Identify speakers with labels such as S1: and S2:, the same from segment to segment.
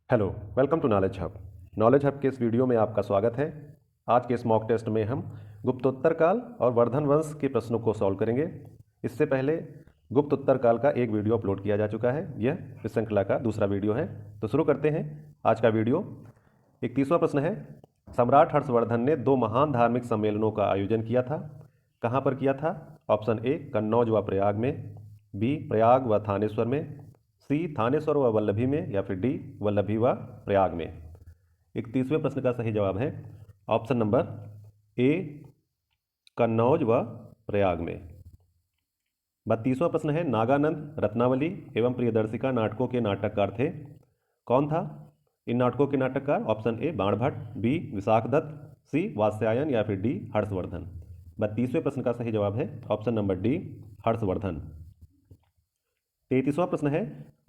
S1: Hello, welcome to Knowledge Hub. Knowledge Hub के इस video में आपका स्वागत है। आज के इस मॉक टेस्ट में हम गुप्तोत्तर काल और वर्धन वंश के प्रश्नों को सॉल्व करेंगे। इससे पहले गुप्तोत्तर काल का एक वीडियो अपलोड किया जा चुका है। यह इस श्रृंखला का दूसरा वीडियो है। तो शुरू करते हैं आज का वीडियो। 31वां प्रश्न है, सम्राट हर्षवर्धन ने दो महान धार्मिक सम्मेलनों का आयोजन किया था। कहाँ पर किया था? ऑप्शन ए कन्नौज व प्रयाग में, बी प्रयाग व थानेश्वर में, सी थानेश्वर व वल्लभी में, या फिर डी वल्लभी व प्रयाग में। 31वें प्रश्न का सही जवाब है ऑप्शन नंबर ए कन्नौज व प्रयाग में। 32वां प्रश्न है, नागानंद रत्नावली एवं प्रियदर्शिका नाटकों के नाटककार थे। कौन था इन नाटकों के नाटककार? Option A Banabhatta, B Vishakhadatta, C Vatsyayana, या फिर डी हर्षवर्धन। 32वें प्रश्न का सही जवाब है ऑप्शन नंबर डी हर्षवर्धन। 33वां प्रश्न है,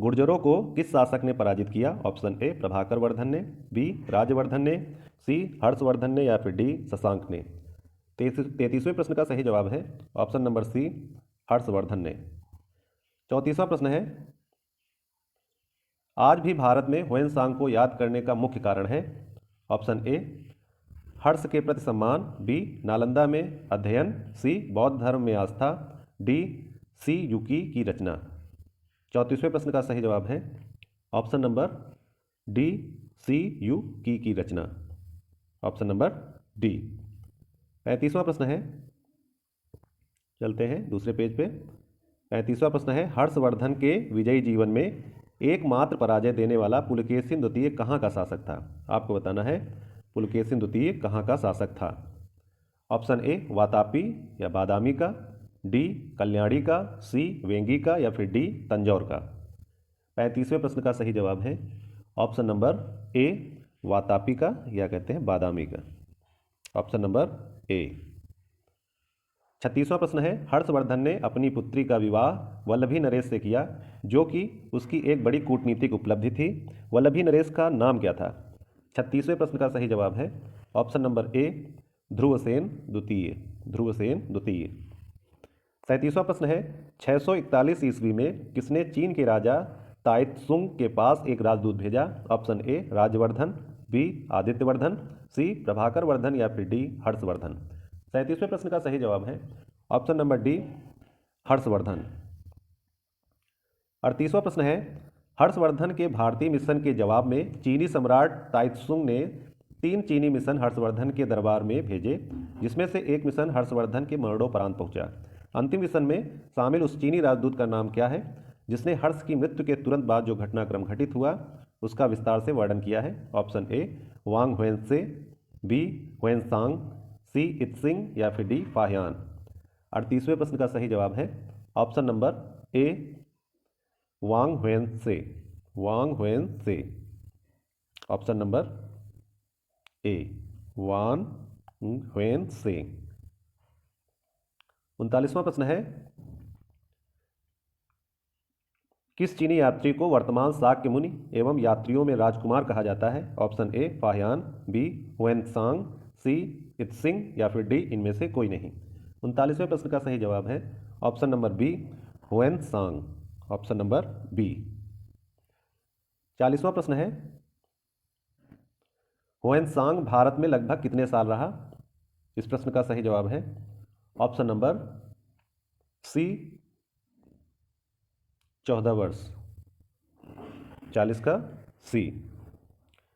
S1: गुर्जरों को किस शासक ने पराजित किया? ऑप्शन ए प्रभाकर वर्धन ने, बी राजवर्धन ने, सी हर्षवर्धन ने, या फिर डी शशांक ने। 33वें प्रश्न का सही जवाब है ऑप्शन नंबर सी हर्षवर्धन ने। 34वां प्रश्न है, आज भी भारत में ह्वेनसांग को याद करने का मुख्य कारण है? ऑप्शन ए हर्ष के प्रति सम्मान, बी नालंदा में अध्ययन, सी बौद्ध धर्म में आस्था, डी सी युकी की रचना। 34वें प्रश्न का सही जवाब है ऑप्शन नंबर डी सी यू की रचना। Option number D. 35वां प्रश्न है, चलते हैं दूसरे पेज पे। 35वां प्रश्न है, हर्षवर्धन के विजयी जीवन में एकमात्र पराजय देने वाला पुलकेशिन द्वितीय कहाँ का शासक था? आपको बताना है पुलकेशिन द्वितीय कहाँ का शासक था। ऑप्शन ए वातापी या बादामी का, डी कल्याणी का, सी वेंगी का, या फिर डी तंजौर का। 35वें प्रश्न का सही जवाब है ऑप्शन नंबर ए वातापी का, या कहते हैं बादामी का। ऑप्शन नंबर ए। 36वां प्रश्न है, हर्षवर्धन ने अपनी पुत्री का विवाह वल्लभी नरेश से किया, जो कि उसकी एक बड़ी कूटनीतिक उपलब्धि थी। वल्लभी नरेश का नाम क्या था? 36वें प्रश्न का सही जवाब है ऑप्शन नंबर ए ध्रुवसेन द्वितीय। ध्रुवसेन द्वितीय। 37वां प्रश्न है, 641 ईस्वी में किसने चीन के राजा ताइत्सुंग के पास एक राजदूत भेजा? Option A Rajvardhan, B Adityavardhan, सी प्रभाकर वर्धन, या फिर डी हर्षवर्धन। 37वें प्रश्न का सही जवाब है ऑप्शन नंबर डी हर्षवर्धन। 38वां प्रश्न है, हर्षवर्धन के भारतीय मिशन के जवाब में चीनी सम्राट ताइत्सुंग ने 3 चीनी मिशन हर्षवर्धन के दरबार में भेजे, जिसमें से एक मिशन हर्षवर्धन के मरणोपरांत पहुंचा। अंतिम मिशन में शामिल उस चीनी राजदूत का नाम क्या है जिसने हर्ष की मृत्यु के तुरंत बाद जो घटनाक्रम घटित हुआ उसका विस्तार से वर्णन किया है? Option A Wang Hiuen Tse, B Hiuen Tsang, C Itsing, या फिर डी फाहियान। 38वें प्रश्न का सही जवाब है option number A Wang Hiuen Tse. Wang Hiuen Tse. Option number A Wang Hiuen Tse. 39वां प्रश्न है, किस चीनी यात्री को वर्तमान शाक्य मुनि एवं यात्रियों में राजकुमार कहा जाता है? Option A Fahien, B Hiuen Tsang, C Itsing, या फिर डी इनमें से कोई नहीं। 39वें प्रश्न का सही जवाब है option number B Hiuen Tsang. Option number B. 40वां प्रश्न है, ह्वेनसांग भारत में लगभग कितने साल रहा? इस प्रश्न का सही जवाब है ऑप्शन नंबर सी 14 वर्ष। 40 का सी।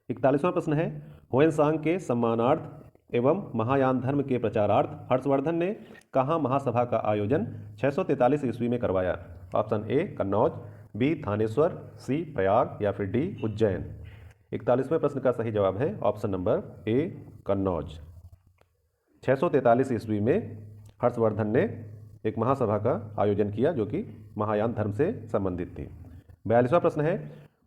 S1: 41वां प्रश्न है, ह्वेनसांग के सम्मानार्थ एवं महायान धर्म के प्रचारार्थ हर्षवर्धन ने कहाँ महासभा का आयोजन 643 ईस्वी में करवाया? Option A Kannauj, B Thaneshwar, C Prayag, या फिर डी उज्जैन। 41वें प्रश्न का सही जवाब है ऑप्शन नंबर ए कन्नौज। 643 ईस्वी में हर्षवर्धन ने एक महासभा का आयोजन किया जो कि महायान धर्म से संबंधित थी। 42वां प्रश्न है,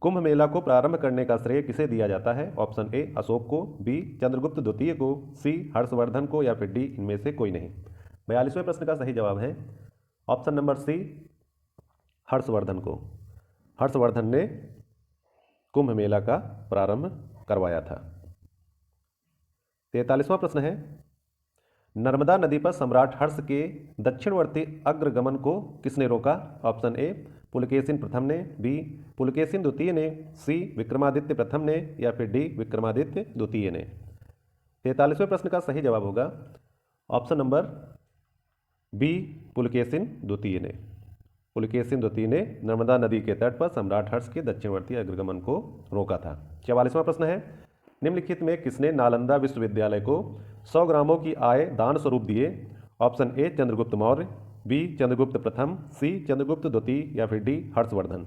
S1: कुंभ मेला को प्रारंभ करने का श्रेय किसे दिया जाता है? ऑप्शन ए अशोक को, बी चंद्रगुप्त द्वितीय को, सी हर्षवर्धन को, या फिर डी इनमें से कोई नहीं। 42वें प्रश्न का सही जवाब है ऑप्शन नंबर सी हर्षवर्धन को। हर्षवर्धन ने कुंभ मेला का प्रारंभ करवाया था। 43वां प्रश्न है, नर्मदा नदी पर सम्राट हर्ष के दक्षिणवर्ती अग्रगमन को किसने रोका? ऑप्शन ए पुलकेशिन प्रथम ने, बी पुलकेशिन द्वितीय ने, सी विक्रमादित्य प्रथम ने या फिर डी विक्रमादित्य द्वितीय ने। 43वें प्रश्न का सही जवाब होगा ऑप्शन नंबर बी पुलकेशिन द्वितीय ने। पुलकेशिन द्वितीय ने नर्मदा नदी के तट पर सम्राट हर्ष के दक्षिणवर्ती अग्रगमन को रोका था। 44वां प्रश्न है, निम्नलिखित में किसने नालंदा विश्वविद्यालय को 100 ग्रामों की आय दान स्वरूप दिए? Option A Chandragupta Maurya, B Chandragupta प्रथम, सी चंद्रगुप्त द्वितीय या फिर डी हर्षवर्धन।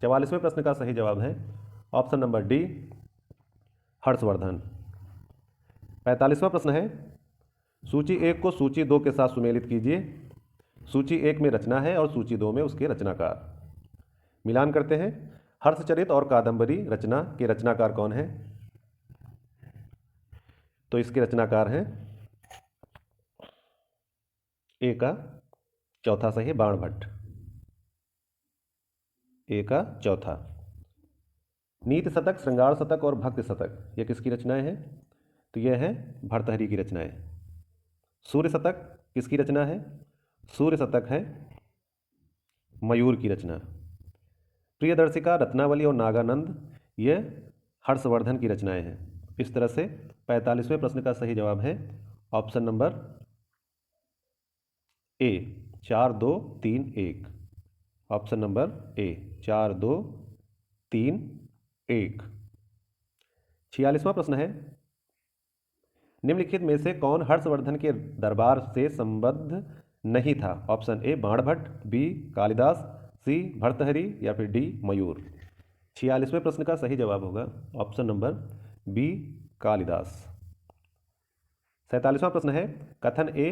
S1: 44वें प्रश्न का सही जवाब है ऑप्शन नंबर डी हर्षवर्धन। 45वां प्रश्न है, सूची 1 को सूची 2 के साथ सुमेलित कीजिए। सूची 1 में रचना है और सूची 2 में उसके रचनाकार। मिलान करते हैं। हर्षचरित और कादंबरी रचना के रचनाकार कौन है? तो इसके रचनाकार हैं ए का चौथा सही बाणभट्ट, ए का चौथा। नीति शतक, श्रृंगार शतक और भक्ति शतक ये किसकी रचनाएं हैं? तो यह है भर्तृहरि की रचनाएं। सूर्य शतक किसकी रचना है? सूर्य शतक है मयूर की रचना। प्रियदर्शिका, रत्नावली और नागानंद ये हर्षवर्धन की रचनाएं हैं। इस तरह से 45वें प्रश्न का सही जवाब है ऑप्शन नंबर ए 4 2 3 1। ऑप्शन नंबर ए 4 2 3 1। 46वां प्रश्न है, निम्नलिखित में से कौन हर्षवर्धन के दरबार से संबद्ध नहीं था? Option A Banabhatta, B Kalidasa, C Bhartrihari या फिर डी मयूर। 46वें प्रश्न का सही जवाब होगा ऑप्शन नंबर बी कालिदास। 47वां प्रश्न है, कथन ए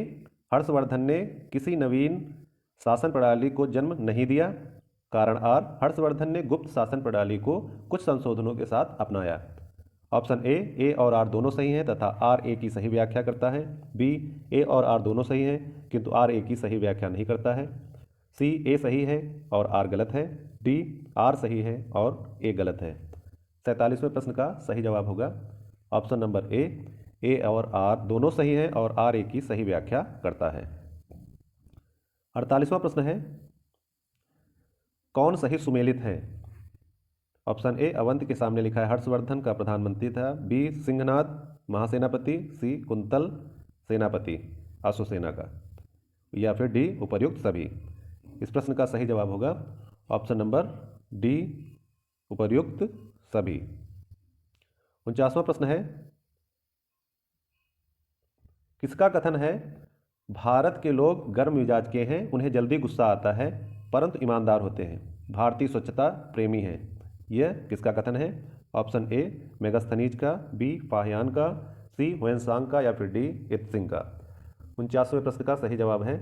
S1: हर्षवर्धन ने किसी नवीन शासन प्रणाली को जन्म नहीं दिया। कारण आर हर्षवर्धन ने गुप्त शासन प्रणाली को कुछ संशोधनों के साथ अपनाया। ऑप्शन ए और आर दोनों सही हैं तथा आर ए की सही व्याख्या करता है। बी ए और आर दोनों सही हैं किंतु आर ए की सही व्याख्या नहीं करता है। सी ए सही है और आर गलत है। डी आर सही है और ए गलत है। 47वें प्रश्न का सही जवाब होगा ऑप्शन नंबर ए और आर दोनों सही हैं और आर ए की सही व्याख्या करता है। 48वां प्रश्न है, कौन सही सुमेलित है? ऑप्शन ए अवंत के सामने लिखा है हर्षवर्धन का प्रधानमंत्री था, बी सिंहनाद महासेनापति, सी कुंतल सेनापति अश्वसेना का, या फिर डी उपर्युक्त सभी। इस प्रश्न का सही जवाब होगा ऑप्शन नंबर डी उपर्युक्त सभी। 49वां प्रश्न है, किसका कथन है भारत के लोग गर्म मिजाज के हैं, उन्हें जल्दी गुस्सा आता है परंतु ईमानदार होते हैं, भारतीय स्वच्छता प्रेमी हैं? यह किसका कथन है? ऑप्शन ए मेगास्थनीज का, बी फाहियान का, सी हुएनसांग का या फिर डी इत्सिंग का। 49वें प्रश्न का सही जवाब है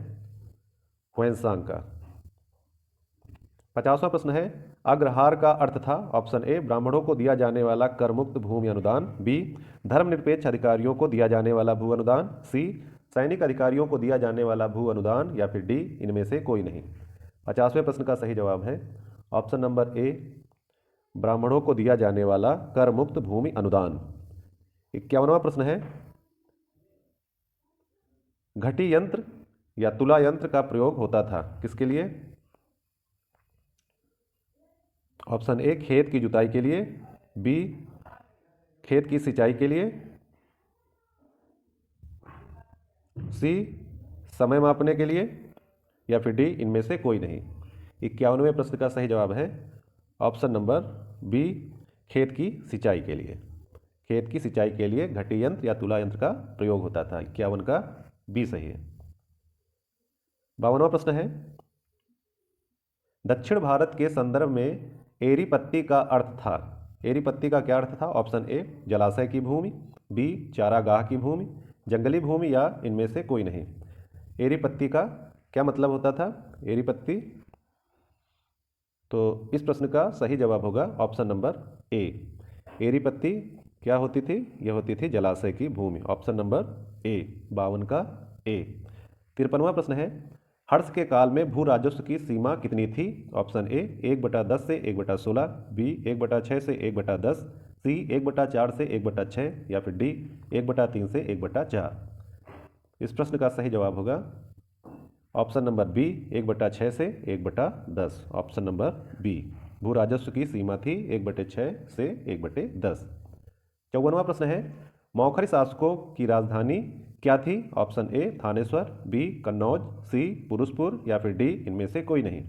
S1: हुएनसांग का। 50वां प्रश्न है, अग्रहार का अर्थ था? ऑप्शन ए ब्राह्मणों को दिया जाने वाला करमुक्त भूमि अनुदान, बी धर्मनिरपेक्ष अधिकारियों को दिया जाने वाला भू अनुदान, सी सैनिक अधिकारियों को दिया जाने वाला भू अनुदान या फिर डी इनमें से कोई नहीं। 50वें प्रश्न का सही जवाब है ऑप्शन नंबर ए ब्राह्मणों को दिया जाने वाला कर मुक्त भूमि अनुदान। 51वां प्रश्न है, घटी यंत्र या तुला यंत्र का प्रयोग होता था किसके लिए? ऑप्शन ए खेत की जुताई के लिए, बी खेत की सिंचाई के लिए, सी समय मापने के लिए या फिर डी इनमें से कोई नहीं। 51वें प्रश्न का सही जवाब है ऑप्शन नंबर बी खेत की सिंचाई के लिए। खेत की सिंचाई के लिए घटी यंत्र या तुला यंत्र का प्रयोग होता था। 51 का बी सही है। 52वां प्रश्न है, दक्षिण भारत के संदर्भ में एरीपत्ती का अर्थ था? एरीपत्ती का क्या अर्थ था? ऑप्शन ए जलाशय की भूमि, बी चारागाह की भूमि, जंगली भूमि या इनमें से कोई नहीं। एरीपत्ती का क्या मतलब होता था? एरीपत्ती, तो इस प्रश्न का सही जवाब होगा ऑप्शन नंबर ए। एरीपत्ती क्या होती थी? यह होती थी जलाशय की भूमि। ऑप्शन नंबर ए 52 का ए। 53वां प्रश्न है, हर्ष के काल में भू राजस्व की सीमा कितनी थी? ऑप्शन ए 1/10 से 1/16, बी 1/6 से 1/10, सी 1/4 से 1/6 या फिर डी 1/3 से 1/4। इस प्रश्न का सही जवाब होगा ऑप्शन नंबर बी 1/6 से 1/10। ऑप्शन नंबर बी भू राजस्व की सीमा थी 1/6 से 1/10। 54वां प्रश्न है, मौखरी शासकों की राजधानी क्या थी? Option A Thaneshwar, B Kannauj, C Purushapura या फिर डी इनमें से कोई नहीं।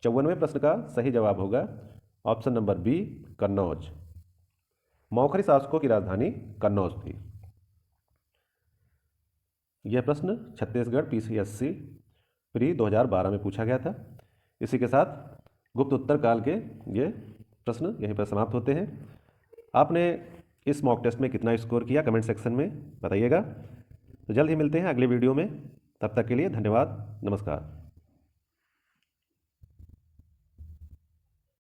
S1: 54वें प्रश्न का सही जवाब होगा option number B Kannauj. Maukhari शासकों की राजधानी कन्नौज थी। यह प्रश्न छत्तीसगढ़ पीसीएससी प्री 2012 में पूछा गया था। इसी के साथ गुप्त उत्तर काल के ये प्रश्न यहीं पर समाप्त होते हैं। आपने इस मॉक टेस्ट में कितना स्कोर किया कमेंट सेक्शन में बताइएगा। तो जल्द ही मिलते हैं अगले वीडियो में। तब तक के लिए धन्यवाद, नमस्कार।